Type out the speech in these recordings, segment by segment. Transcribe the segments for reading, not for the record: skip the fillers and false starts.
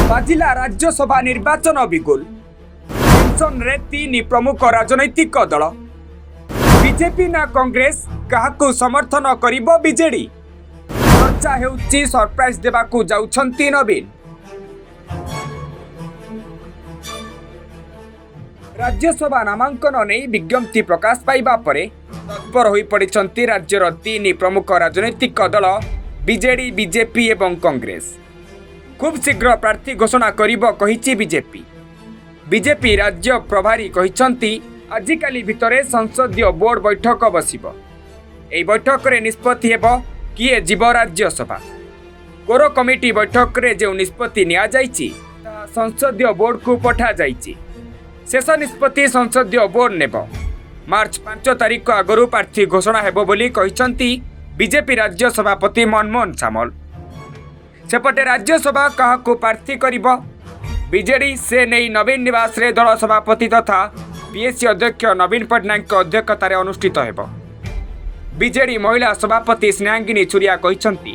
बाजिला राज्यसभा निर्वाचन बिगुल टेंशन रे तीन प्रमुख राजनैतिक दल बीजेपी ना कांग्रेस काहाकू समर्थन करिबो बीजेडी चर्चा हेउची सरप्राइज देबाकू जाउछंती नवीन। राज्यसभा नामांकन नहीं विज्ञप्ति प्रकाश पाइबा परे तत्पर होई पड़िछंती राज्यर तीन प्रमुख राजनैतिक दल बीजेडी बीजेपी एवं कांग्रेस। खूब शीघ्र प्रार्थी घोषणा करिबो कहिछि बीजेपी। बीजेपी राज्य प्रभारी कहिछंती आजिकाली भितरे संसदीय बोर्ड बैठक बसिबो। एई बैठक रे निष्पत्ति हेबो किए जीव राज्यसभा। कोर कमिटी बैठक रे जो निष्पत्ति निया जाइछि ता संसदीय बोर्ड को पठा जाइछि। शेष निष्पत्ति संसदीय बोर्ड नेबो। मार्च 5 तारिख आगरू प्रार्थी घोषणा हेबो बोली कहिछंती बीजेपी राज्य सभापति मनमोहन सामल। सेपटे राज्यसभा काहाकू प्रार्थी करिबो बीजेडी से नहीं नवीन निवास रे दल सभापति तथा पीएससी अध्यक्ष नवीन पट्टनायक अध्यक्षतार अनुष्ठित हेबो। बीजेडी महिला सभापति स्नेहांगिनी छुरिया कहिछंती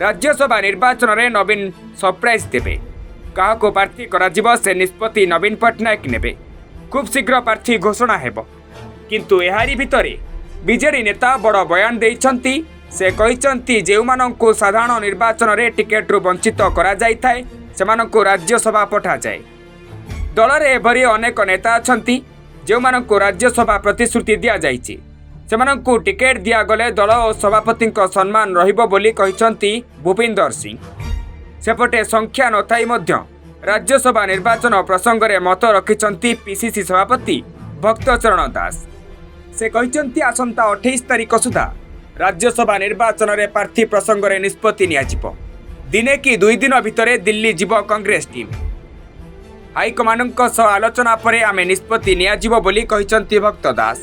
राज्यसभा निर्वाचन रे नवीन सरप्राइज देबे। काहाकू प्रार्थी कराजिबो से निष्पत्ति नवीन पट्टनायक नेबे। खूब शीघ्र प्रार्थी घोषणा हेबो। किंतु एहारी भितरे बीजेडी नेता बड़ बयान देइछंती। से कहिछंती जेउमानंकु साधारण निर्वाचन रे टिकेट रु वंचित करा जाइथाय सेमानंकु राज्यसभा पठा जाए। दल रे एभरी अनेक नेता अछंती जेउमानंकु राज्यसभा प्रतिश्रुति दिया जाइछि। सेमानंकु टिकेट दिया गले दल और सभापतिंक सम्मान रहिबो बोली कहिछंती भूपिंदर सिंह। सेपटे संख्या नथाई मध्य राज्यसभा निर्वाचन प्रसंग रे मत रखिछंती पीसीसी सभापति भक्तचरण दास। से कहिछंती आसंता 28 तारिख सुधा राज्यसभा निर्वाचन रे प्रार्थी प्रसंग रे निष्पत्ति नियाजिबो। दिने कि 2 दिन भितरे दिल्ली जीव कांग्रेस टीम। हाईकमांडक सह आलोचना परे आमे निष्पत्ति नियाजिबो बोली कहिछंती भक्त दास।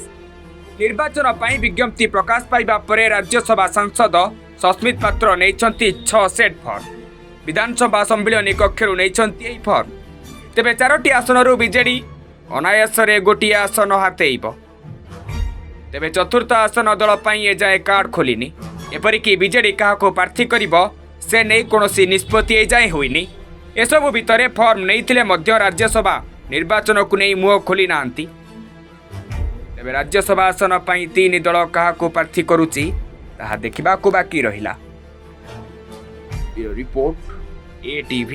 निर्वाचन पाई विज्ञप्ति प्रकाश पाइबा परे राज्यसभा सांसद सस्मित पात्र नेइछंती 6 सेट फॉर्म। विधानसभा सम्मिलन कक्षरु नेइछंती एई फॉर्म। तेबे 4टी आसनरु बीजेडी अनायास रे गोटिए आसन हातेइबो। तेबे चतुर्थ आसन दल पाई एजाए कार्ड खोलिनी। एपरिकी बीजेडी काहाको प्रार्थी करिबो से नहीं कोनोसी निष्पत्ति एजाए होइनी। एसबु भितरे फॉर्म नैथिले मध्य राज्यसभा निर्वाचन को नहीं मुह खोली नांती। तेबे राज्यसभा आसन पाई 3 दल काहाको प्रार्थी करूची ताहा देखिबाकू बाकी रहिला। Bureau report ATV।